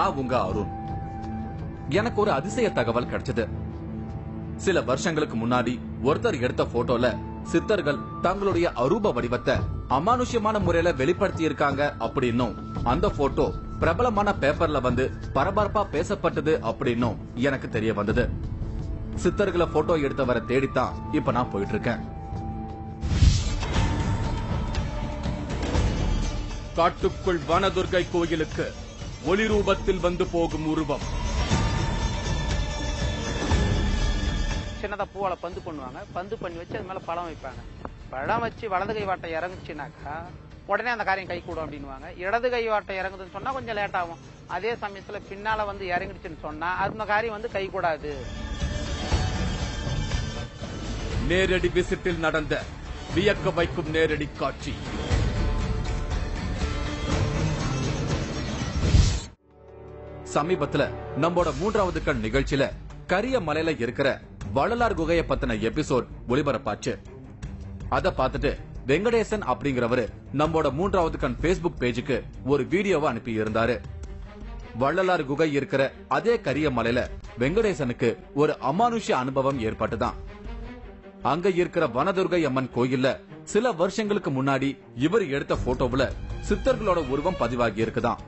நான் உங்க அருண். எனக்கு ஒரு அதிசய தகவல் கிடைச்சது. சில வருஷங்களுக்கு முன்னாடி ஒருத்தர் எடுத்த போட்டோல சித்தர்கள் தங்களுடைய அரூப வடிவத்தை அமானுஷ்யமான முறையில வெளிப்படுத்தி இருக்காங்க அப்படின்னும், அந்த போட்டோ பிரபலமான பேப்பர்ல வந்து பரபரப்பா பேசப்பட்டது அப்படின்னும் எனக்கு தெரிய வந்தது. சித்தர்களை போட்டோ எடுத்தவரை தேடித்தான் இப்ப நான் போயிட்டு இருக்கேன். காட்டுக்குள் வனதுர்கை கோயிலுக்கு ஒளி ரூபத்தில் வந்து போகும் உருவம். சின்னதா பூவால பந்து பண்ணுவாங்க. பந்து பண்ணி வச்சு அது மேல பழம் வைப்பாங்க. பழம் வச்சு வலது கை வாட்டை இறங்குச்சுனாக்கா உடனே அந்த காரியம் கை கூடும் அப்படின்னுவாங்க. இடது கை வாட்டை இறங்குதுன்னு சொன்னா கொஞ்சம் லேட் ஆகும். அதே சமயத்துல பின்னால வந்து இறங்கிடுச்சுன்னு சொன்னா அந்த காரியம் வந்து கை கூடாது. நேரடி விசிட்டில் நடந்த வியக்க வைக்கும் நேரடி காட்சி. சமீபத்துல நம்மோட 3வது கண் நிகழ்ச்சியில கரிய மலையில இருக்கிற வள்ளலார் குகைய பத்தின எபிசோட் ஒளிபரப்பாச்சு. அத பார்த்துட்டு வெங்கடேசன் அப்படிங்கிறவரு நம்மோட 3வது கண் Facebook பேஜுக்கு ஒரு வீடியோவை அனுப்பி இருந்தாரு. வள்ளலார் குகை இருக்கிற அதே கரிய மலையில வெங்கடேசனுக்கு ஒரு அமானுஷ்ய அனுபவம் ஏற்பட்டுதான். அங்க இருக்கிற வனதுர்கை அம்மன் கோயில்ல சில வருஷங்களுக்கு முன்னாடி இவர் எடுத்த போட்டோவுல சித்தர்களோட உருவம் பதிவாகி இருக்குதான்.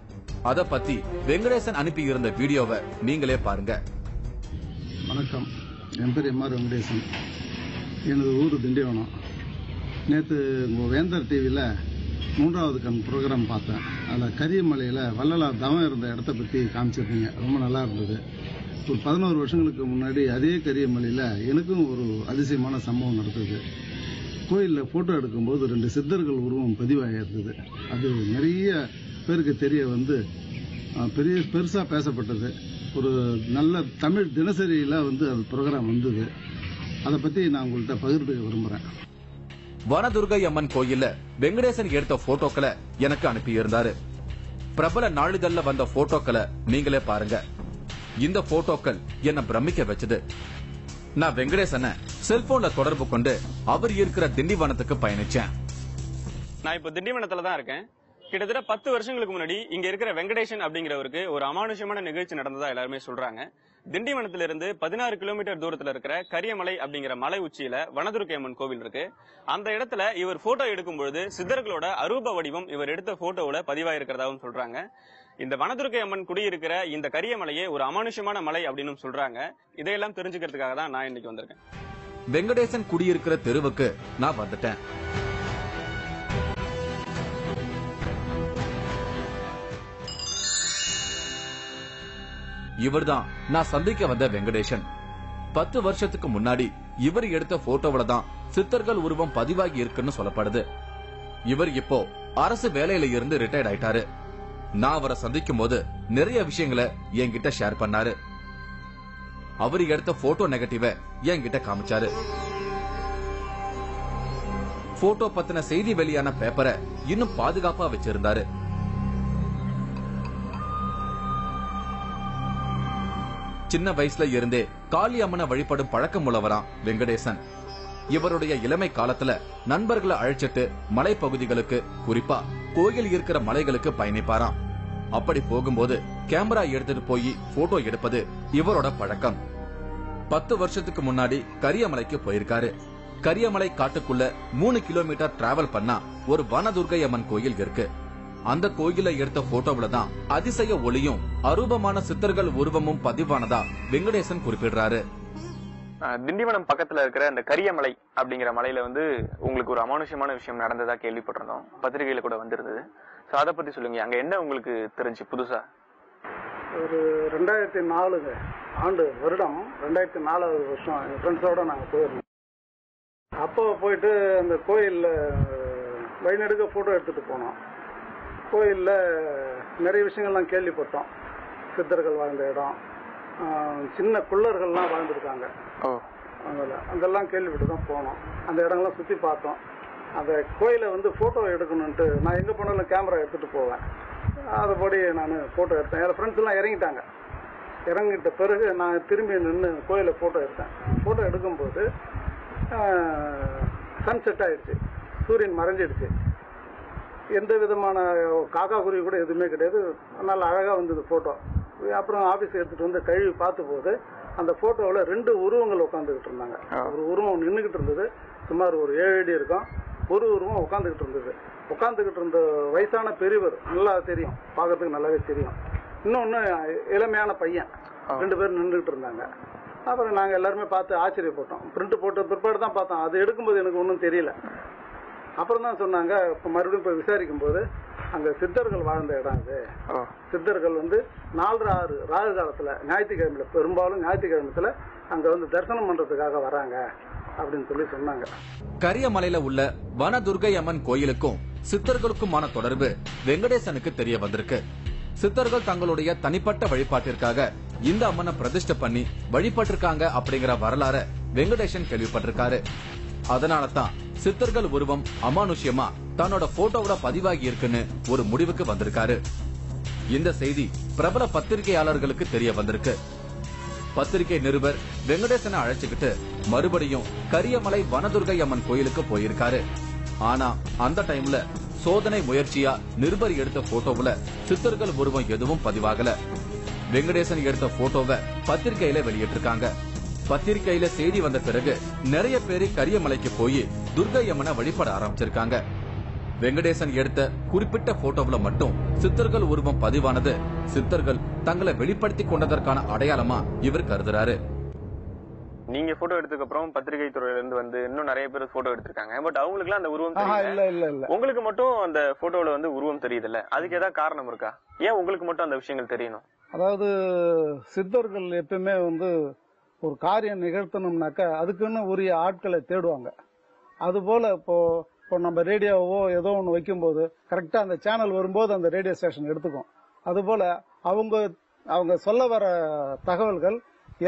அத பத்தி வெங்கடேசன் அனுப்பி இருந்த வீடியோவை நீங்களே பாருங்க. வணக்கம், என் பேர் எம்.ஆர். வெங்கடேசன். எனது ஊர் திண்டிவனம். நேற்று வேந்தர் டிவியில் 3வது கண் ப்ரோக்ராம் பார்த்தேன். அதில் கரியமலையில் வள்ளலார் தவம் இருந்த இடத்த பற்றி காமிச்சிருந்தீங்க. ரொம்ப நல்லா இருந்தது. ஒரு 11 வருஷங்களுக்கு முன்னாடி அதே கரியமலையில் எனக்கும் ஒரு அதிசயமான சம்பவம் நடந்தது. கோயிலில் ஃபோட்டோ எடுக்கும்போது 2 சித்தர்கள் உருவம் பதிவாகி இருந்தது. அது நிறைய பேருக்கு தெரிய வந்து பெருசாக பேசப்பட்டது. ஒரு நல்ல தமிழ் தினசரியில் வந்து அது ப்ரோக்ராம் வந்தது. அதை பற்றி நான் உங்கள்கிட்ட பகிர்ந்து விரும்புகிறேன். வனதுர்கை அம்மன் கோயில்ல வெங்கடேசன் எடுத்த போட்டோக்களை எனக்கு அனுப்பி இருந்தாரு. பிரபல நாளிதழ்ல வந்த போட்டோக்களை நீங்களே பாருங்க. இந்த போட்டோக்கள் என்ன பிரமிக்க வச்சது. நான் வெங்கடேசனை செல்போன்ல தொடர்பு கொண்டு அவர் இருக்கிற திண்டிவனத்துக்கு பயணிச்சேன். நான் இப்ப திண்டிவனத்துல தான் இருக்கேன். கிட்டத்தட்ட 10 வருஷங்களுக்கு முன்னாடி இங்க இருக்கிற வெங்கடேசன் அப்படிங்கிறவருக்கு ஒரு அமானுஷ்யமான நிகழ்ச்சி நடந்ததா எல்லாருமே சொல்றாங்க. திண்டிவனத்திலிருந்து 16 கிலோமீட்டர் தூரத்துல இருக்கிற கரியமலை அப்படிங்கிற மலை உச்சியில வனதுர்கை அம்மன் கோவில் இருக்கு. அந்த இடத்துல இவர் போட்டோ எடுக்கும் பொழுது சித்தர்களோட அரூப வடிவம் இவர் எடுத்த போட்டோவுல பதிவாயிருக்கிறதாவும் சொல்றாங்க. இந்த வனதுர்கை அம்மன் குடியிருக்கிற இந்த கரியமலையே ஒரு அமானுஷ்யமான மலை அப்படின்னு சொல்றாங்க. இதையெல்லாம் தெரிஞ்சுக்கிறதுக்காக தான் நான் இன்னைக்கு வந்திருக்கேன். வெங்கடேசன் குடியிருக்கிற தெருவுக்கு நான் வந்துட்டேன். இவர்தான் நான் சந்திக்க வந்த வெங்கடேசன். 10 வருஷத்துக்கு முன்னாடி இவர் எடுத்த போட்டோவில தான் சித்தர்கள் உருவம் பதிவாகி இருக்குன்னு சொல்லப்படுது. இவர் இப்போ அரசு வேலையில இருந்து ரிட்டையர்ட் ஆயிட்டாரு. நான் அவரை சந்திக்கும் போது நிறைய விஷயங்களை என்கிட்ட ஷேர் பண்ணாரு. அவர் எடுத்த போட்டோ நெகட்டிவ என்கிட்ட காமிச்சாரு. போட்டோ பத்தின செய்தி வெளியான பேப்பரை இன்னும் பாதுகாப்பா வச்சிருந்தாரு. சின்ன வயசுல இருந்தே காளி அம்மனை வழிபடும் பழக்கம் உள்ளவராம் வெங்கடேசன். இவருடைய இளமை காலத்துல நண்பர்களை அழைச்சிட்டு மலைப்பகுதிகளுக்கு, குறிப்பா கோயில் இருக்கிற மலைகளுக்கு பயணிப்பாராம். அப்படி போகும்போது கேமரா எடுத்துட்டு போய் போட்டோ எடுப்பது இவரோட பழக்கம். 10 வருஷத்துக்கு முன்னாடி கரியமலைக்கு போயிருக்காரு. கரியமலை காட்டுக்குள்ள 3 கிலோமீட்டர் டிராவல் பண்ணா ஒரு வனதுர்கை அம்மன் கோயில் இருக்கு. அந்த கோயில எடுத்த போட்டோவுல தான் அதிசய ஒளியும் அரூபமான சித்தர்கள் உருவமும் பதிவானதா வெங்கடேசன் குறிப்பிடுறாரு. திண்டிவனம் பக்கத்துல இருக்கிற இந்த கரியமலை அப்படிங்கிற மலையில வந்து உங்களுக்கு ஒரு அமானுஷ்யமான விஷயம் நடந்ததா கேள்விப்பட்டிருந்தோம். பத்திரிகையில கூட வந்திருந்தது. அதை பத்தி சொல்லுங்க. அங்க என்ன உங்களுக்கு தெரிஞ்சு புதுசா? ஒரு 2004 வருடம் 2004 வருஷம் எங்கள் ஃப்ரெண்ட்ஸோட நாங்கள் போயிருந்தோம். அப்போ போயிட்டு அந்த கோயிலில் வழிநெடுக்க ஃபோட்டோ எடுத்துகிட்டு போனோம். கோயிலில் நிறைய விஷயங்கள்லாம் கேள்விப்பட்டோம். சித்தர்கள் வாழ்ந்த இடம், சின்ன குள்ளர்கள்லாம் வாழ்ந்துருக்காங்க. அதெல்லாம் கேள்விப்பட்டு தான் போனோம். அந்த இடங்கள்லாம் சுற்றி பார்த்தோம். அந்த கோயிலை வந்து ஃபோட்டோ எடுக்கணுன்ட்டு நான் எங்கே போனாலும் கேமரா எடுத்துகிட்டு போவேன். அதுபடி நான் ஃபோட்டோ எடுத்தேன். என் ஃப்ரெண்ட்ஸ் எல்லாம் இறங்கிட்டாங்க. இறங்கிட்ட பிறகு நான் திரும்பி நின்று கோயிலில் ஃபோட்டோ எடுத்தேன். ஃபோட்டோ எடுக்கும்போது சன் செட் ஆகிடுச்சு, சூரியன் மறைஞ்சிடுச்சு. எந்த விதமான காக்கா குருவி கூட எதுவுமே கிடையாது. நல்லா அழகாக வந்தது ஃபோட்டோ. அப்புறம் ஆபீஸ் எடுத்துட்டு வந்து கழுவி பார்த்த போது அந்த போட்டோவில் 2 உருவங்கள் உட்காந்துக்கிட்டு இருந்தாங்க. ஒரு உருவம் நின்றுகிட்டு இருந்தது, சுமார் ஒரு 7 அடி இருக்கும். ஒரு உருவம் உட்காந்துக்கிட்டு இருந்தது. உட்காந்துக்கிட்டு இருந்த வயசான பெரியவர், நல்லா தெரியும், பார்க்கறதுக்கு நல்லாவே தெரியும். இன்னொன்னு இளமையான பையன், 2 பேர் நின்றுகிட்டு இருந்தாங்க. அப்புறம் நாங்கள் எல்லாருமே பார்த்து ஆச்சரியப்பட்டோம். பிரிண்ட் போட்ட பிற்பாடு தான் பார்த்தோம். அது எடுக்கும்போது எனக்கு ஒன்றும் தெரியல. அப்புறம் தான் சொன்னாங்க, இப்போ மறுபடியும் போய் விசாரிக்கும் போது அங்கே சித்தர்கள் வாழ்ந்த இடம் அது. சித்தர்கள் 4-6 ராகு காலத்தில் ஞாயிற்றுக்கிழமையில, பெரும்பாலும் ஞாயிற்றுக்கிழமத்துல அங்கே தரிசனம் பண்றதுக்காக வராங்க அப்படின்னு சொல்லி சொன்னாங்க. கரியமலையில உள்ள வனதுர்கை அம்மன் கோயிலுக்கும் சித்தர்களுக்குமான தொடர்பு வெங்கடேசனுக்கு தெரிய வந்திருக்கு. சித்தர்கள் தங்களுடைய தனிப்பட்ட வழிபாட்டிற்காக இந்த அம்மனை பிரதிஷ்டை பண்ணி வழிபட்டிருக்காங்க அப்படிங்கிற வரலாறு வெங்கடேசன் கேள்விப்பட்டிருக்காரு. அதனாலதான் சித்தர்கள் உருவம் அமானுஷ்யமா தன்னோட போட்டோவோட பதிவாகி இருக்குன்னு ஒரு முடிவுக்கு வந்திருக்காரு. இந்த செய்தி பிரபல பத்திரிகையாளர்களுக்கு தெரிய வந்திருக்கு. பத்திரிகை நிருபர் வெங்கடேசனை அழைச்சுக்கிட்டு மறுபடியும் கரியமலை வனதுர்கை அம்மன் கோயிலுக்கு போயிருக்காரு. ஆனா அந்த டைம்ல சோதனை முயற்சியா நிருபர் எடுத்த போட்டோவுல சித்தர்கள் உருவம் எதுவும் பதிவாகல. வெங்கடேசன் எடுத்த போட்டோவை பத்திரிகையில வெளியிட்டிருக்காங்க. பத்திரிகையில செய்தி வந்த பிறகு நிறைய பேரு கரியமலைக்கு போய் துர்கை அம்மனை வழிபட ஆரம்பிச்சிருக்காங்க. வெங்கடேசன் எடுத்த குறிப்பிட்ட போட்டோவுல மட்டும் சித்தர்கள் உருவம் பதிவானது சித்தர்கள் தங்களை வெளிப்படுத்தி கொண்டதற்கான அடையாளமா இவர் கருதுறாரு. நீங்க போட்டோ எடுத்ததுக்கு அப்புறம் பத்திரிகை துறையில இருந்து இன்னும் நிறைய பேர் போட்டோ எடுத்திருக்காங்க. பட் அவங்களுக்கு எல்லாம் அந்த உருவம் தெரியல. உங்களுக்கு மட்டும் அந்த போட்டோல உருவம் தெரியுது இல்ல, அதுக்கு ஏதாவது காரணம் இருக்கா? ஏன் உங்களுக்கு மட்டும் அந்த விஷயங்கள் தெரியணும்? அதாவது சித்தர்கள் எப்பவுமே ஒரு காரியம் நிகழ்த்தணும்னாக்கா அதுக்குன்னு உரிய ஆட்களை தேடுவாங்க. அது போல இப்போ நம்ம ரேடியோவோ ஏதோ ஒன்று வைக்கும்போது கரெக்டா அந்த சேனல் வரும்போது அந்த ரேடியோ ஸ்டேஷன் எடுத்துக்கும். அது போல அவங்க சொல்ல வர தகவல்கள்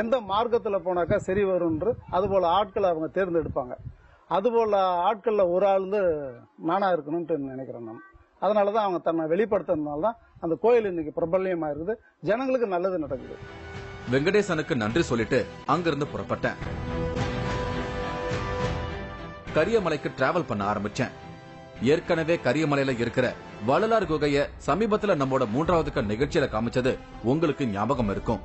எந்த மார்க்கத்துல போனாக்கா சரி வரும்ன்று அது போல ஆட்களை அவங்க தேர்ந்தெடுப்பாங்க. அது போல ஆட்கள்ல ஒரு ஆள் நானா இருக்கணும்னு நினைக்கிறேன் நான். அதனாலதான் அவங்க தன்னை வெளிப்படுத்துறதுனாலதான் அந்த கோயில் இன்னைக்கு பிரபல்யமா இருக்குது, ஜனங்களுக்கு நல்லது நடக்குது. வெங்கடேசனுக்கு நன்றி சொல்லிட்டு அங்கிருந்து புறப்பட்டேன். கரியமலைக்கு டிராவல் பண்ண ஆரம்பிச்சேன். ஏற்கனவே கரியமலையில இருக்கிற வள்ளலார் குகைய சமீபத்துல நம்மோட 3வது கண் நிகழ்ச்சியில காமிச்சது உங்களுக்கு ஞாபகம் இருக்கும்.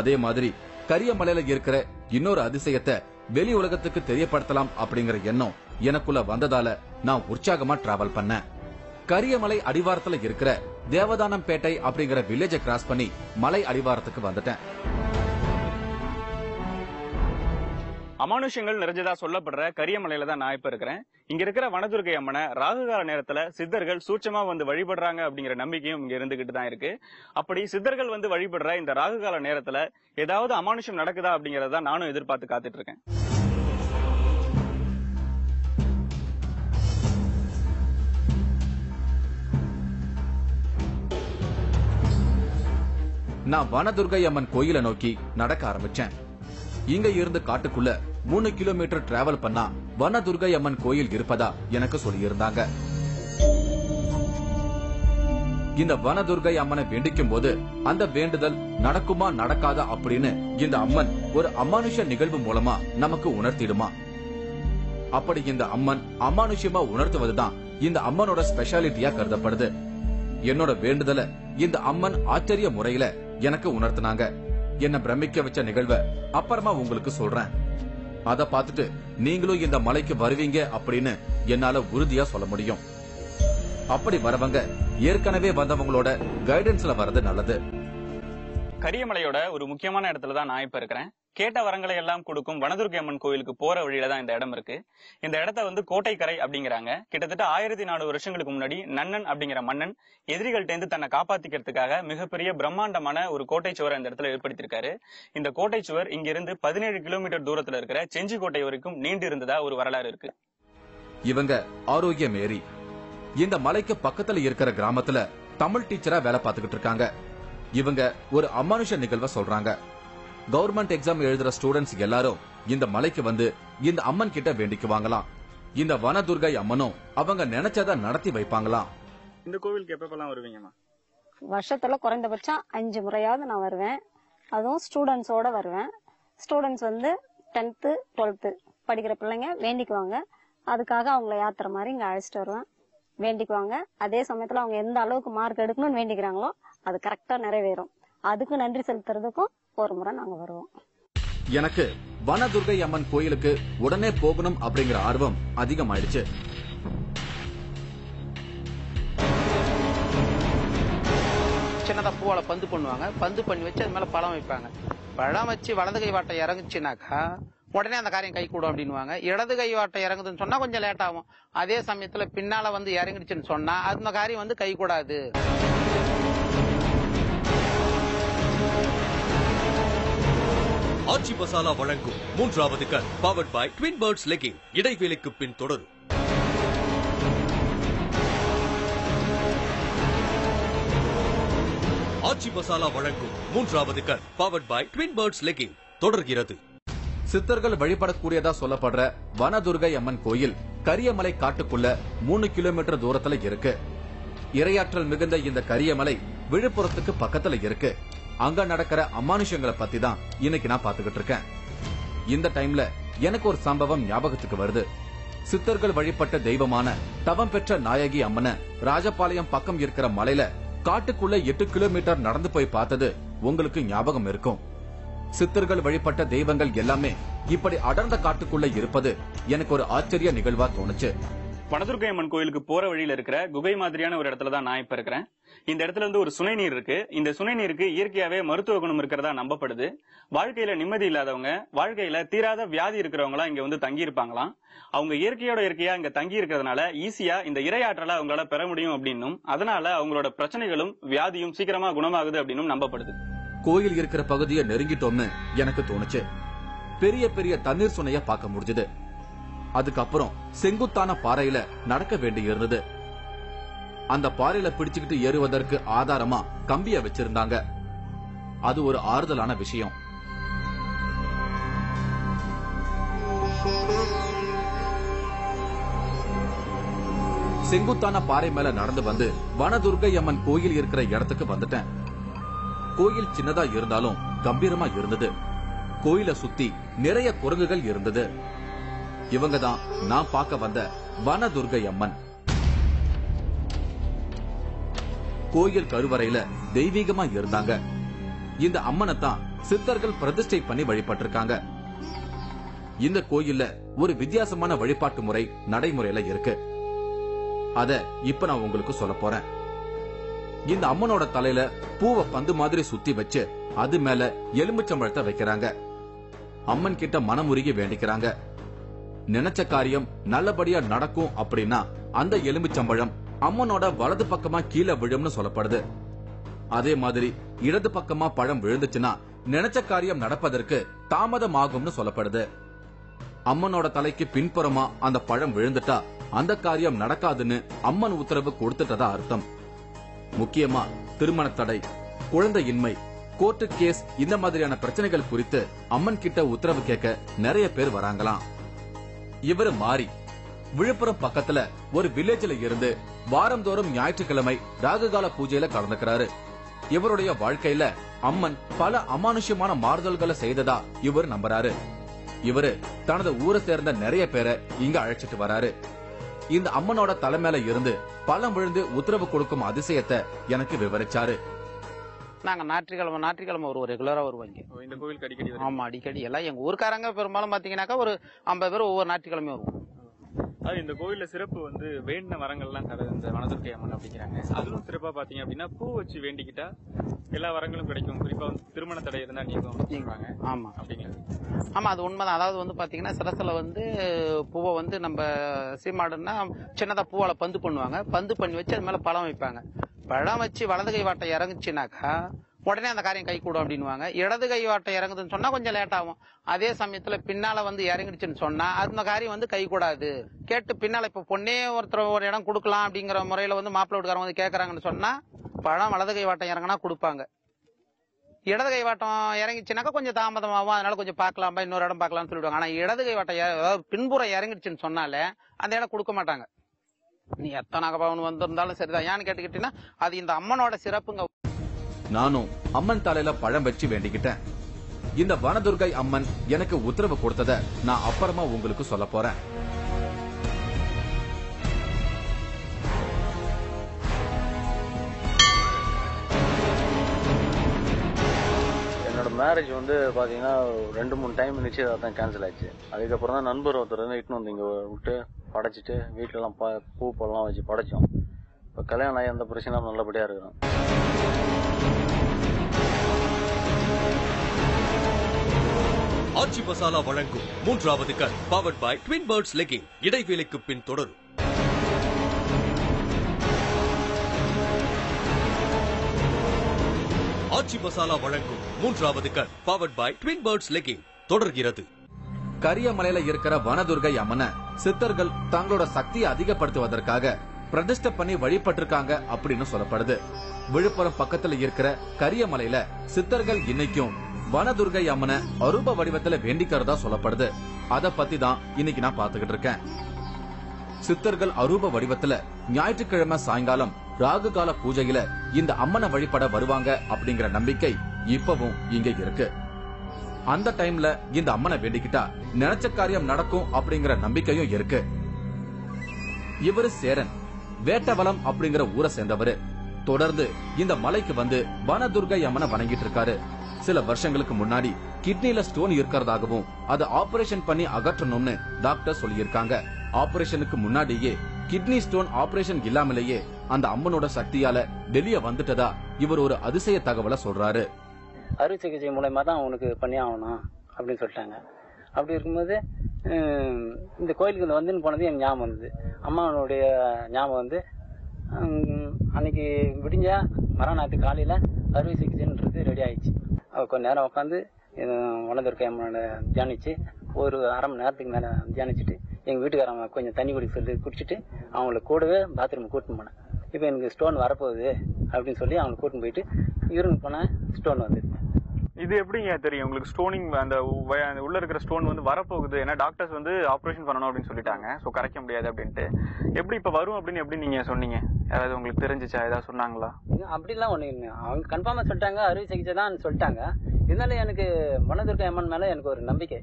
அதே மாதிரி கரியமலையில இருக்கிற இன்னொரு அதிசயத்தை வெளி உலகத்துக்கு தெரியப்படுத்தலாம் அப்படிங்கிற எண்ணம் எனக்குள்ள வந்ததால நான் உற்சாகமா டிராவல் பண்ணேன். கரியமலை அடிவாரத்துல இருக்கிற தேவதானம்பேட்டை அப்படிங்கிற வில்லேஜ கிராஸ் பண்ணி மலை அடிவாரத்துக்கு வந்துட்டேன். அமானுஷ்யங்கள் நிறைஞ்சதா சொல்லப்படுற கரியமலையில தான் நான் இப்ப இருக்கிறேன். இங்க இருக்கிற வனதுர்கை அம்மனை ராகுகால நேரத்துல சித்தர்கள் சூட்சமா வழிபடுறாங்க அப்படிங்கிற நம்பிக்கையும் இங்க இருந்துகிட்டு தான் இருக்கு. அப்படி சித்தர்கள் வழிபடுற இந்த ராகுகால நேரத்துல ஏதாவது அமானுஷ்யம் நடக்குதா அப்படிங்கறத நானும் எதிர்பார்த்து காத்துட்டு இருக்கேன். நான் வனதுர்கை அம்மன் கோயிலை நோக்கி நடக்க ஆரம்பிச்சேன். இங்க இருந்து காட்டுக்குள்ள 3 கிலோமீட்டர் டிராவல் பண்ணா வனதுர்கை அம்மன் கோயில் இருப்பதா எனக்கு சொல்லியிருந்தாங்க. இந்த வனதுர்கை அம்மனை வேண்டிக்கும் போது அந்த வேண்டுதல் நடக்குமா நடக்காதா அப்படின்னு இந்த அம்மன் ஒரு அமானுஷ்ய நிகழ்வு மூலமா நமக்கு உணர்த்திடுமா? அப்படி இந்த அம்மன் அமானுஷ்யமா உணர்த்துவதுதான் இந்த அம்மனோட ஸ்பெஷாலிட்டியா கருதப்படுது. என்னோட வேண்டுதலை இந்த அம்மன் ஆச்சரிய முறையில எனக்கு உணர்த்தினாங்க. என்ன பிரமிக்க வச்ச நிகழ்வை அப்புறமா உங்களுக்கு சொல்றேன். அத பார்த்துட்டு நீங்களும் இந்த மலைக்கு வருவீங்க அப்படின்னு என்னால உறுதியா சொல்ல முடியும். அப்படி வரவங்க ஏற்கனவே வந்தவங்களோட கைடன்ஸ்ல வர்றது நல்லது. கரியமலையோட ஒரு முக்கியமான இடத்துல தான் நான் இப்ப இருக்கிறேன். கேட்ட வரங்களை எல்லாம் கொடுக்கும் வனதுர்கை அம்மன் கோயிலுக்கு போற வழியில தான் இந்த இடம் இருக்கு. இந்த இடத்த கோட்டைக்கரை அப்படிங்கிறாங்க. கிட்டத்தட்ட 1400 வருஷங்களுக்கு முன்னாடி நன்னன் அப்படிங்கிற மன்னன் எதிரிகள்ட்ட இருந்து தன்னை காப்பாத்திக்கிறதுக்காக மிகப்பெரிய பிரம்மாண்டமான ஒரு கோட்டை சுவரை இந்த இடத்துல ஏற்படுத்தியிருக்காரு. இந்த கோட்டை சுவர் இங்க இருந்து 17 கிலோமீட்டர் தூரத்துல இருக்கிற செஞ்சி கோட்டை வரைக்கும் நீண்டு இருந்ததா ஒரு வரலாறு இருக்கு. இவங்க ஆரோக்கிய மேரி. இந்த மலைக்கு பக்கத்துல இருக்கிற கிராமத்துல தமிழ் டீச்சரா வேலை பார்த்துக்கிட்டு இருக்காங்க. இவங்க ஒரு அமானுஷ நிகழ்வை சொல்றாங்க. கவர்மெண்ட் எக்ஸாம் எழுதுற ஸ்டூடெண்ட்ஸ் எல்லாரும் இந்த மலைக்கு இந்த அம்மன் கிட்ட வேண்டிக்குவாங்களாம். இந்த வனதுர்கை அம்மனும் அவங்க நினைச்சத நடத்தி வைப்பாங்களாம். இந்த கோவிலுக்கு எப்பெல்லாம் வருவீங்கம்மா? வருஷத்துல குறைந்தபட்சம் 5 முறையாவது நான் வருவேன். அதுவும் ஸ்டூடெண்ட்ஸோட வருவேன். ஸ்டூடெண்ட்ஸ் 10th 12th படிக்கிற பிள்ளைங்க வேண்டிக்குவாங்க. அதுக்காக அவங்கள யாத்திரை மாதிரி இங்க அழைச்சிட்டு வருவேன். வேண்டிக்குவாங்க. அதே சமயத்துல அவங்க எந்த அளவுக்கு மார்க் எடுக்கணும்னு வேண்டிக்கிறாங்களோ அது கரெக்டா நிறைவேறும். அதுக்கு நன்றி செலுத்துறதுக்கும் ஒரு முறை நாங்க வருவோம். எனக்கு வனதுர்கை அம்மன் கோயிலுக்கு உடனே போகணும் அப்படிங்கிற ஆர்வம் அதிகமாயிடுச்சு. சின்னதா பூவால பந்து பண்ணுவாங்க, பந்து பண்ணி வச்சு அது மேல பழம் வைப்பாங்க. பழம் வச்சு வலது கை வாட்டை இறங்குச்சுனாக்கா உடனே அந்த காரியம் கை கூடும் அப்படின்னுவாங்க. இடது கை வாட்டை இறங்குதுன்னு சொன்னா கொஞ்சம் லேட் ஆகும். அதே சமயத்துல பின்னால வந்து இறங்கிடுச்சுன்னு சொன்னா அந்த காரியம் வந்து கை கூடாது. ஆச்சி மசாலா வழங்கும் 3வது கண் powered by Twin Birds legging. இடைவேளைக்கு பின் தொடரும். ஆச்சி மசாலா வழங்கும் 3வது கண் powered by Twin Birds legging தொடர்கிறது. சித்தர்கள் வழிபடக்கூடியதா சொல்லப்படுற வனதுர்கை அம்மன் கோயில் கரியமலை காட்டுக்குள்ள 3 கிலோமீட்டர் தூரத்துல இருக்கு. இரையாற்றல் மிகுந்த இந்த கரியமலை விழுப்புரத்துக்கு பக்கத்துல இருக்கு. அங்க நடக்கிற அமானுஷங்களை பத்தி தான் இன்னைக்கு நான் பாத்துக்கிட்டு இருக்கேன். இந்த டைம்ல எனக்கு ஒரு சம்பவம் ஞாபகத்துக்கு வருது. சித்தர்கள் வழிபட்ட தெய்வமான தவம் பெற்ற நாயகி அம்மனை ராஜபாளையம் பக்கம் இருக்கிற மலையில காட்டுக்குள்ள 8 கிலோமீட்டர் நடந்து போய் பார்த்தது உங்களுக்கு ஞாபகம் இருக்கும். சித்தர்கள் வழிபட்ட தெய்வங்கள் எல்லாமே இப்படி அடர்ந்த காட்டுக்குள்ள இருப்பது எனக்கு ஒரு ஆச்சரிய நிகழ்வா தோணுச்சு. வனதுர்கை அம்மன் கோயிலுக்கு போற வழியில இருக்கிற குகை மாதிரியான ஒரு இடத்துல தான் நான் இப்ப இருக்கிறேன். இந்த இடத்துல இருந்து ஒரு சுனை நீர் இருக்கு. இந்த சுனை நீருக்கு இயற்கையாவே மருத்துவ குணம் இருக்கிறதா நம்பப்படுது. வாழ்க்கையில நிம்மதி இல்லாதவங்க, வாழ்க்கையில தீராத வியாதி இருக்கிறவங்க இங்க வந்து தங்கி இருப்பாங்களாம். அவங்க இயற்கையோட இயற்கையா இங்க தங்கி இருக்கிறதுனால ஈஸியா இந்த இரையாற்றலை அவங்களால பெற முடியும் அப்படின்னும், அதனால அவங்களோட பிரச்சனைகளும் வியாதியும் சீக்கிரமா குணமாகுது அப்படின்னு நம்பப்படுது. கோயில் இருக்கிற பகுதியை நெருங்கிட்டோம்னு எனக்கு தோணுச்சு. பெரிய பெரிய தண்ணீர் சுனைய பார்க்க முடிஞ்சது. அதுக்கப்புறம் செங்குத்தான பாறையில நடக்க வேண்டி இருந்தது. அந்த பாறையில பிடிச்சுக்கிட்டு ஏறுவதற்கு ஆதாரமா கம்பிய வச்சிருந்தாங்க. அது ஒரு ஆறுதலான விஷயம். செங்குத்தான பாறை மேல நடந்து வந்து வனதுர்கை அம்மன் கோயில் இருக்கிற இடத்துக்கு வந்துட்டேன். கோயில் சின்னதா இருந்தாலும் கம்பீரமா இருந்தது. கோயிலை சுத்தி நிறைய குரங்குகள் இருந்தது. இவங்க தான் நான் பார்க்க வந்த வனதுர்கை அம்மன். கோயில் கருவறையில தெய்வீகமா இருந்தாங்க. இந்த அம்மனை தான் சித்தர்கள் பிரதிஷ்டை பண்ணி வழிபட்டிருக்காங்க. இந்த கோயில்ல ஒரு வித்தியாசமான வழிபாட்டு முறை நடைமுறையில இருக்கு. அத இப்ப நான் உங்களுக்கு சொல்ல போறேன். இந்த அம்மனோட தலையில பூவை பந்து மாதிரி சுத்தி வச்சு அது மேல எலுமிச்சம்பழத்தை வைக்கிறாங்க. அம்மன் கிட்ட மனமுருகி வேண்டிக்கிறாங்க. நினைச்ச காரியம் நல்லபடியா நடக்கும் அப்படின்னா அந்த எலுமிச்சம்பழம் அம்மனோட வலது பக்கமா கீழே விழும்னு சொல்லப்படுது. அதே மாதிரி இடது பக்கமா பழம் விழுந்துச்சுன்னா நினைச்ச காரியம் நடப்பதற்கு தாமதமாகும்னு சொல்லப்படுது. அம்மனோட தலைக்கு பின்புறமா அந்த பழம் விழுந்துட்டா அந்த காரியம் நடக்காதுன்னு அம்மன் உத்தரவு கொடுத்துட்டதா அர்த்தம். முக்கியமா திருமண தடை, குழந்தையின்மை, கோர்ட்டு கேஸ் இந்த மாதிரியான பிரச்சனைகள் குறித்து அம்மன் கிட்ட உத்தரவு கேட்க நிறைய பேர் வராங்களாம். இவரு மாறி விழுப்புரம் பக்கத்துல ஒரு வில்லேஜ்ல இருந்து வாரந்தோறும் ஞாயிற்றுக்கிழமை ராகுகால பூஜையில கலந்துக்கிறாரு. இவருடைய வாழ்க்கையில அம்மன் பல அமானுஷ்யமான மாறுதல்களை செய்ததா இவர் நம்புறாரு. இவரு தனது ஊரை சேர்ந்த நிறைய பேரை இங்க அழைச்சிட்டு வராரு. இந்த அம்மனோட தலை மேல இருந்து பழம் விழுந்து உத்தரவு கொடுக்கும் அதிசயத்தை எனக்கு விவரிச்சாரு. நாங்க ஞாயிற்றுக்கிழமை ஒரு ரெகுலரா வருவாங்க இந்த கோயிலுக்கு அடிக்கடி. ஆமா, அடிக்கடி எல்லாம் எங்க ஊருக்காரங்க பெரும்பாலும் பாத்தீங்கன்னாக்கா ஒரு 50 பேர் ஒவ்வொரு ஞாயிற்றுக்கிழமையும் வருவோம். அது இந்த கோயில்ல சிறப்பு வந்து வேண்டின வரங்கள்லாம் தர இந்த வனதுர்கை அம்மன் அப்படிங்கிறாங்க. அதுவும் சிறப்பா பாத்தீங்க அப்படின்னா பூ வச்சு வேண்டிக்கிட்டா எல்லா வரங்களும் கிடைக்கும். குறிப்பா வந்து திருமண தடை இருந்தா நீங்க ஆமா அப்படிங்கிறது. ஆமா, அது உண்மைதான். அதாவது வந்து பாத்தீங்கன்னா சிரசுல வந்து பூவை வந்து நம்ம சீமாடுன்னா சின்னதா பூவால பந்து பண்ணுவாங்க. பந்து பண்ணி வச்சு அது மேல பழம் வைப்பாங்க. பழம் வச்சு வலது கை வாட்டை இறங்குச்சுனாக்கா உடனே அந்த காரியம் கை கூடும் அப்படின்னுவாங்க. இடது கை வாட்டை இறங்குதுன்னு சொன்னா கொஞ்சம் லேட் ஆகும். அதே சமயத்துல பின்னால வந்து இறங்கிடுச்சுன்னு சொன்னா அந்த காரியம் வந்து கை கூடாது. கேட்டு பின்னால இப்ப பொண்ணே ஒருத்தர் ஒரு இடம் கொடுக்கலாம் அப்படிங்கிற முறையில வந்து மாப்பிள்ளை வீட்டுக்காரங்க வந்து கேட்கறாங்கன்னு சொன்னா பழம் வலது கை வாட்டம் இறங்கினா கொடுப்பாங்க. இடது கை வாட்டம் இறங்கிச்சுனாக்கா கொஞ்சம் தாமதமாகும். அதனால கொஞ்சம் பார்க்கலாம்பா, இன்னொரு இடம் பார்க்கலாம்னு சொல்லிடுவாங்க. ஆனா இடது கை வாட்டம் அதாவது பின்புறம் இறங்கிடுச்சுன்னு சொன்னாலே அந்த இடம் கொடுக்க மாட்டாங்க. நீ எத்தனை பவன் வந்திருந்தாலும் சரிதான். ஏன்னு கேட்டுக்கிட்டீங்கன்னா அது இந்த அம்மனோட சிறப்புங்க. நானும் அம்மன் தலையில பழம் வச்சு வேண்டிக்கிட்டேன். இந்த வனதுர்கை அம்மன் எனக்கு உத்தரவு கொடுத்தத நான் அப்புறமா உங்களுக்கு சொல்ல போறேன். மேரேஜ் வந்து பாத்தீங்கன்னா 2-3 டைம் நிச்சயதார்த்தம் கேன்சல் ஆச்சு. அதுக்கப்புறம் தான் நண்பர் ஒருத்தர் இட்டுன்னு வந்து இங்க விட்டு படைச்சிட்டு வீட்டுல எல்லாம் பூ பழம் வச்சு படைச்சோம். இப்ப கல்யாணம் ஆகி அந்த பிரச்சனை நல்லபடியா இருக்கிறோம். ஆச்சி மசாலா வழங்கும் 3வது கண் powered by Twin Birds legging. இடைவேளைக்கு பின் தொடரும். ஆச்சி மசாலா வழங்கும் 3வது கண் powered by Twin Birds legging தொடர்கிறது. கரியமலையில இருக்கிற வனதுர்கை அம்மனை சித்தர்கள் தங்களோட சக்தியை அதிகப்படுத்துவதற்காக பிரதிஷ்டை பண்ணி வழிபட்டிருக்காங்க அப்படின்னு சொல்லப்படுது. விழுப்புரம் பக்கத்துல இருக்கிற கரியமலையில சித்தர்கள் இன்னைக்கும் வனதுர்கை அம்மனை அரூப வடிவத்துல வேண்டிக்கிறதா சொல்லப்படுது. அத பத்தி தான் இன்னைக்கு நான் பாத்துக்கிட்டு இருக்கேன். சித்தர்கள் அரூப வடிவத்துல ஞாயிற்றுக்கிழமை சாயங்காலம் ராகு கால பூஜையில இந்த அம்மனை வழிபட வருவாங்க அப்படிங்கிற நம்பிக்கை இப்பவும் இங்க இருக்கு. அந்த டைம்ல இந்த அம்மனை வேண்டிக்கிட்டா நினைச்ச காரியம் நடக்கும் அப்படிங்கிற நம்பிக்கையும் இருக்கு. இவரு சேரன் வேட்டவலம் அப்படிங்கிற ஊரை சேர்ந்தவரு. தொடர்ந்து இந்த மலைக்கு வந்து வனதுர்கை அம்மனை வணங்கிட்டு இருக்காரு. சில வருஷங்களுக்கு முன்னாடி கிட்னில ஸ்டோன் இருக்கிறதாகவும் அது ஆபரேஷன் பண்ணி அகற்றணும்னு டாக்டர் சொல்லியிருக்காங்க. ஆபரேஷனுக்கு முன்னாடியே கிட்னி ஸ்டோன் ஆபரேஷன் இல்லாமலேயே அந்த அம்மனோட சக்தியால வெளியே வந்துட்டதா இவர் ஒரு அதிசய தகவலை சொல்றாரு. அறுவை சிகிச்சை மூலமா தான் அவனுக்கு பண்ணி ஆகணும் அப்படின்னு சொல்லிட்டாங்க. அப்படி இருக்கும்போது இந்த கோயிலுக்கு வந்துன்னு போனது எனக்கு ஞாபகம் வந்தது. அம்மாவனுடைய ஞாபகம் வந்து அன்னைக்கு விடிஞ்சா மறுநாள் காலையில அறுவை சிகிச்சைன்றது ரெடி ஆயிடுச்சு. கொஞ்ச நேரம் உட்காந்து வனதுர்கை அம்மனோட தியானிச்சு ஒரு அரை மணி நேரத்துக்கு மேல தியானிச்சுட்டு எங்க வீட்டுக்காரங்க கொஞ்சம் தண்ணி குடிச்சிட்டு அவங்கள கூடவே பாத்ரூம் கூட்டின்னு போனேன். இப்ப எனக்கு ஸ்டோன் வரப்போகுது அப்படின்னு சொல்லி அவங்களை கூட்டின்னு போயிட்டு யூரின் போன ஸ்டோன் வந்து. இது எப்படிங்க தெரியும் உங்களுக்கு ஸ்டோனிங் அந்த உள்ள இருக்கிற ஸ்டோன் வந்து வரப்போகுது? ஏன்னா டாக்டர்ஸ் வந்து ஆபரேஷன் பண்ணணும் அப்படின்னு சொல்லிட்டாங்க, சோ கரைக்க முடியாது அப்படின்ட்டு. எப்படி இப்ப வரும் அப்படின்னு எப்படி நீங்க சொன்னீங்க? யாராவது உங்களுக்கு தெரிஞ்சிச்சா, ஏதாவது சொன்னாங்களா? அப்படிலாம் ஒண்ணு இல்லை, அவங்க கன்ஃபார்மா சொல்லிட்டாங்க அறுவை சிகிச்சை தான் சொல்லிட்டாங்க. இதனால எனக்கு வனதுர்கை அம்மன் மேல எனக்கு ஒரு நம்பிக்கை.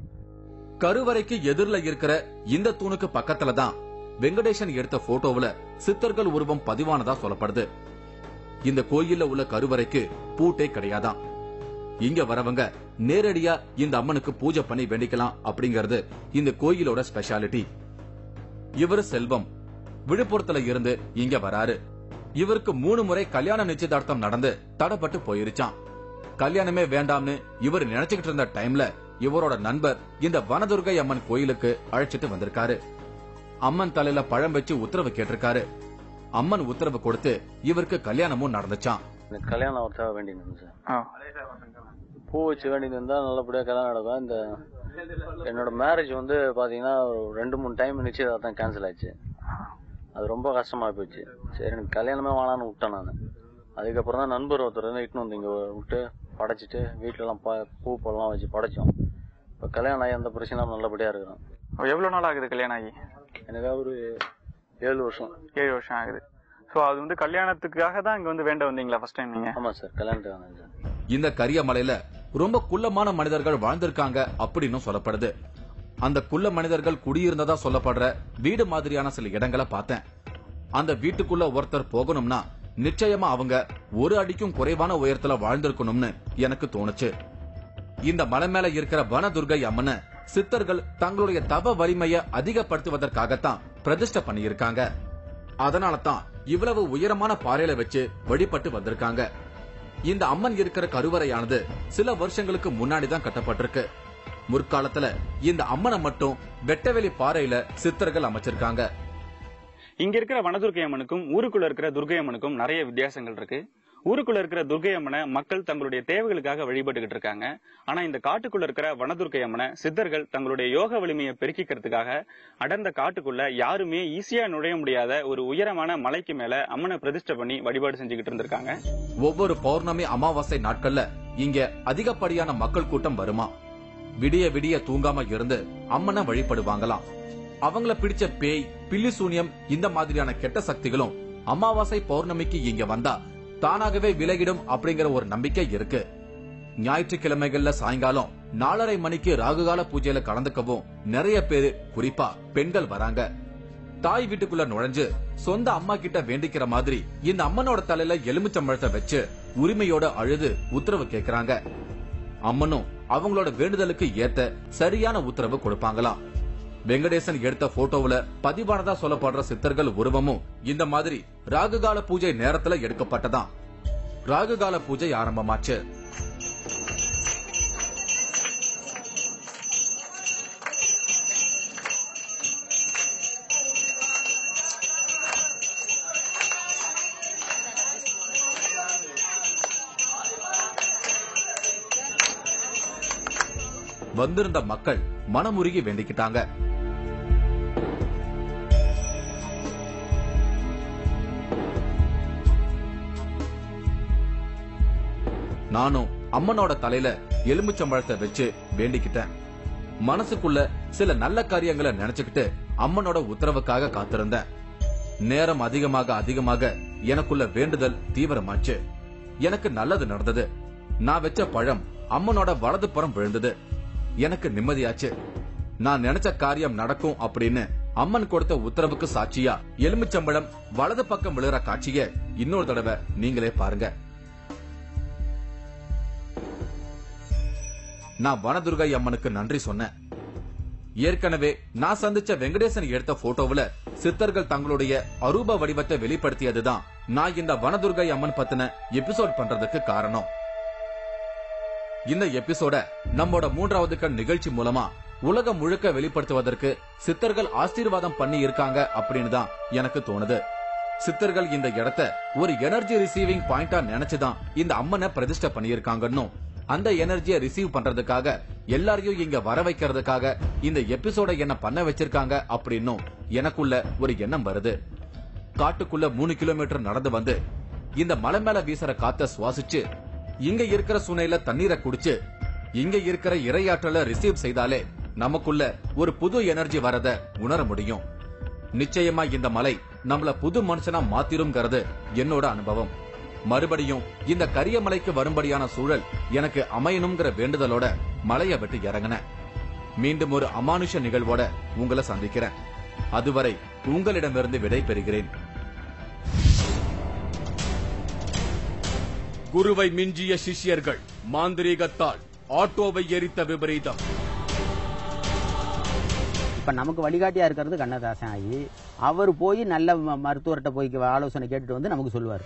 கருவறைக்கு எதிரில இருக்கிற இந்த தூணுக்கு பக்கத்துல தான் வெங்கடேசன் எடுத்த போட்டோவுல சித்தர்கள் உருவம் பதிவானதா சொல்லப்படுது. இந்த கோயில்ல உள்ள கருவறைக்கு பூட்டே கிடையாதான். இங்க வரவங்க நேரடியா இந்த அம்மனுக்கு பூஜை பண்ணி வேண்டிக்கலாம் அப்படிங்கறது இந்த கோயிலோட ஸ்பெஷாலிட்டி. இவரு செல்வம் விழுப்புரத்துல இருந்து இங்க வராரு. இவருக்கு 3 முறை கல்யாண நிச்சயதார்த்தம் நடந்து தடப்பட்டு போயிருச்சான். கல்யாணமே வேண்டாம்னு இவர் நினைச்சுக்கிட்டு இருந்த டைம்ல இவரோட நண்பர் இந்த வனதுர்கை அம்மன் கோயிலுக்கு அழைச்சிட்டு வந்திருக்காரு. அம்மன் தலையில பழம் வச்சு உத்தரவு கேட்டிருக்காரு. அம்மன் உத்தரவு கொடுத்து இவருக்கு கல்யாணமும் நடந்துச்சான். கல்யாணம் ஒருத்தர வேண்டியது பூ வச்சு வேண்டியது இருந்தா நல்லபடியா கல்யாணம் நடக்கும். இந்த என்னோட மேரேஜ் வந்து பாத்தீங்கன்னா 2-3 டைம் நிச்சயதார்த்தம் கேன்சல் ஆச்சு. அது ரொம்ப கஷ்டமா போச்சு. சரி எனக்கு கல்யாணமே வேணான்னு விட்டேன் நான். அதுக்கப்புறம் தான் நண்பர் ஒருத்தர் இட்டுன்னு வந்து இங்க விட்டு படைச்சிட்டு வீட்டுல எல்லாம் பூ பழம் வச்சு படைச்சோம். இப்ப கல்யாணம் ஆகி அந்த பிரச்சனை நல்லபடியா இருக்கிறோம். எவ்வளவு நாள் ஆகுது கல்யாணம் ஆகி? எனக்கு ஒரு 7 வருஷம். 7 வருஷம் ஆகுது. சோ அது வந்து கல்யாணத்துக்காக தான் இங்க வந்து வேண்ட வந்தீங்களா ஃபர்ஸ்ட் டைம் நீங்க? ஆமா சார், கல்யாணத்துக்கு வந்தேன் சார். இந்த கரியமலையில ரொம்ப குள்ளமான மனிதர்கள் வாழ்ந்திருக்காங்க அப்படின்னு சொல்லப்படுது. அந்த குள்ள மனிதர்கள் குடியிருந்ததா சொல்லப்படுற வீடு மாதிரியான சில இடங்களை பார்த்தேன். அந்த வீட்டுக்குள்ள ஒருத்தர் போகணும்னா நிச்சயமா அவங்க 1 அடிக்கும் குறைவான உயரத்துல வாழ்ந்திருக்கணும்னு எனக்கு தோணுச்சு. இந்த மலை மேல இருக்கிற வனதுர்கை அம்மனை சித்தர்கள் தங்களுடைய தவ வலிமையை அதிகப்படுத்துவதற்காகத்தான் பிரதிஷ்டை பண்ணியிருக்காங்க. அதனால தான் இவ்வளவு உயரமான பாறையில வச்சு வழிபட்டு வந்திருக்காங்க. இந்த அம்மன் இருக்கிற கருவறையானது சில வருஷங்களுக்கு முன்னாடி தான் கட்டப்பட்டிருக்கு. முற்காலத்துல இந்த அம்மனை மட்டும் வெட்டவெளி பாறையில சித்தர்கள் அமைச்சிருக்காங்க. இங்க இருக்கிற வனதுர்கை அம்மனுக்கும் ஊருக்குள்ள இருக்கிற துர்கை அம்மனுக்கும் நிறைய வித்தியாசங்கள் இருக்கு. ஊருக்குள்ள இருக்கிற துர்கை அம்மனை மக்கள் தங்களுடைய தேவைகளுக்காக வழிபட்டுக்கிட்டு இருக்காங்க. ஆனா இந்த காட்டுக்குள்ள இருக்கிற வனதுர்கை அம்மனை சித்தர்கள் தங்களுடைய யோக வலிமையை பெருக்கிக்கிறதுக்காக அடர்ந்த காட்டுக்குள்ள யாருமே ஈஸியா நுழைய முடியாத ஒரு உயரமான மலைக்கு மேல அம்மனை பிரதிஷ்டை பண்ணி வழிபாடு செஞ்சுக்கிட்டு இருந்திருக்காங்க. ஒவ்வொரு பௌர்ணமி அமாவாசை நாட்கள்ல இங்க அதிகப்படியான மக்கள் கூட்டம் வருமா. விடிய விடிய தூங்காம இருந்து அம்மனை வழிபடுவாங்களாம். அவங்கள பிடிச்ச பேய், பில்லி சூனியம் இந்த மாதிரியான கெட்ட சக்திகளும் அமாவாசை பௌர்ணமிக்கு இங்க வந்தா தானாகவே விலகிடும் அப்படிங்கிற ஒரு நம்பிக்கை இருக்கு. ஞாயிற்றுக்கிழமைகள்ல சாயங்காலம் 4:30 மணிக்கு ராகுகால பூஜையில கலந்துக்கவும் நிறைய பேரு, குறிப்பா பெண்கள் வராங்க. தாய் வீட்டுக்குள்ள நுழைஞ்சு சொந்த அம்மா கிட்ட வேண்டிக்கிற மாதிரி இந்த அம்மனோட தலையில எலுமிச்சம்பழத்தை வச்சு உரிமையோட அழுது உத்தரவு கேக்குறாங்க. அம்மனும் அவங்களோட வேண்டுதலுக்கு ஏத்த சரியான உத்தரவு கொடுப்பாங்களாம். வெங்கடேசன் எடுத்த போட்டோவுல பதிவானதா சொல்லப்படுற சித்தர்கள் உருவமும் இந்த மாதிரி ராகுகால பூஜை நேரத்துல எடுக்கப்பட்டதாம். ராகுகால பூஜை ஆரம்பமாச்சு. வந்திருந்த மக்கள் மனமுருகி வேண்டிக்கிட்டாங்க. நானும் அம்மனோட தலையில எலுமிச்சம்பழத்தை வச்சு வேண்டிக்கிட்டேன். மனசுக்குள்ள சில நல்ல காரியங்களை நினைச்சுக்கிட்டு அம்மனோட உத்தரவுக்காக காத்திருந்தேன். நேரம் அதிகமாக எனக்குள்ள வேண்டுதல் தீவிரமாச்சு. எனக்கு நல்லது நடந்தது. நான் வச்ச பழம் அம்மனோட வலது புறம் விழுந்தது. எனக்கு நிம்மதியாச்சு. நான் நினைச்ச காரியம் நடக்கும் அப்படின்னு அம்மன் கொடுத்த உத்தரவுக்கு சாட்சியா எலுமிச்சம்பழம் வலது பக்கம் விழுற காட்சிய இன்னொரு தடவை நீங்களே பாருங்க. நான் வனதுர்கை அம்மனுக்கு நன்றி சொன்னேன். ஏற்கனவே நான் சந்திச்ச வெங்கடேசன் எடுத்த போட்டோவுல சித்தர்கள் தங்களுடைய அரூப வடிவத்தை வெளிப்படுத்தியதுதான் நான் இந்த வனதுர்கை அம்மன் பத்தின எபிசோட் பண்றதுக்கு காரணம். இந்த எபிசோட நம்மோட 3வது கண் நிகழ்ச்சி மூலமா உலகம் முழுக்க வெளிப்படுத்துவதற்கு சித்தர்கள் ஆசீர்வாதம் பண்ணி இருக்காங்க அப்படின்னு தான் எனக்கு தோணுது. சித்தர்கள் இந்த இடத்த ஒரு எனர்ஜி ரிசீவிங் பாயிண்டா நினைச்சுதான் இந்த அம்மனை பிரதிஷ்டை பண்ணியிருக்காங்கன்னு, அந்த எனர்ஜியை ரிசீவ் பண்றதுக்காக எல்லாரையும் இங்க வர வைக்கிறதுக்காக இந்த எபிசோட என்ன பண்ண வச்சிருக்காங்க அப்படின்னு எனக்குள்ள ஒரு எண்ணம் வருது. காட்டுக்குள்ள 3 கிலோமீட்டர் நடந்து வந்து இந்த மலை மேல வீசுற காத்த சுவாசிச்சு இங்க இருக்கிற சுனையில தண்ணீரை குடிச்சு இங்க இருக்கிற இறையாற்றலை ரிசீவ் செய்தாலே நமக்குள்ள ஒரு புது எனர்ஜி வரத உணர முடியும். நிச்சயமா இந்த மலை நம்மள புது மனுஷனா மாத்திரும்ங்கிறது என்னோட அனுபவம். மறுபடியும் இந்த கரியமலைக்கு வரும்படியான சூழல் எனக்கு அமையணும்ங்கிற வேண்டுதலோட மலையை விட்டு இறங்கினேன். மீண்டும் ஒரு அமானுஷ நிகழ்வோட உங்களை சந்திக்கிறேன். அதுவரை உங்களிடமிருந்து விடை பெறுகிறேன். குருவை மிஞ்சிய சிஷ்யர்கள் மாந்திரீகத்தால் ஆட்டோவை எரித்த விபரீதம். இப்ப நமக்கு வழிகாட்டியா இருக்கிறது கண்ணதாசன் ஆகி, அவர் போய் நல்ல மருத்துவர்கிட்ட போய் ஆலோசனை கேட்டுட்டு வந்து நமக்கு சொல்லுவார்.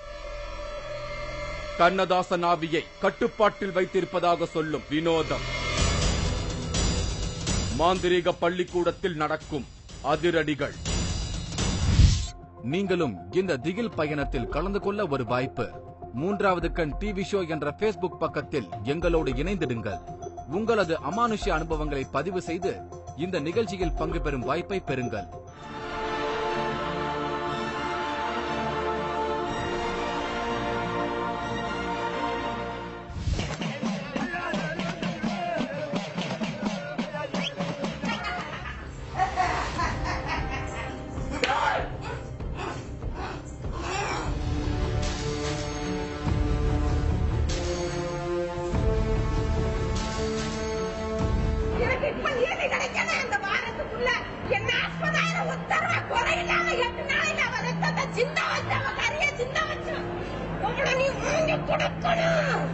கண்ணதாசன் ஆவியை கட்டுப்பாட்டில் வைத்திருப்பதாக சொல்லும் வினோதம். மாந்திரீக பள்ளிக்கூடத்தில் நடக்கும் அதிரடிகள். நீங்களும் இந்த திகில் பயணத்தில் கலந்து கொள்ள ஒரு வாய்ப்பு. 3வது கண் டிவி ஷோ என்ற பேஸ்புக் பக்கத்தில் எங்களோடு இணைந்திடுங்கள். உங்களது அமானுஷ்ய அனுபவங்களை பதிவு செய்து இந்த நிகழ்ச்சியில் பங்கு பெறும் வாய்ப்பை பெறுங்கள். சின்ன வச்சவ கரிய சின்ன வச்சு உங்களை நீ கொடுக்கணும்.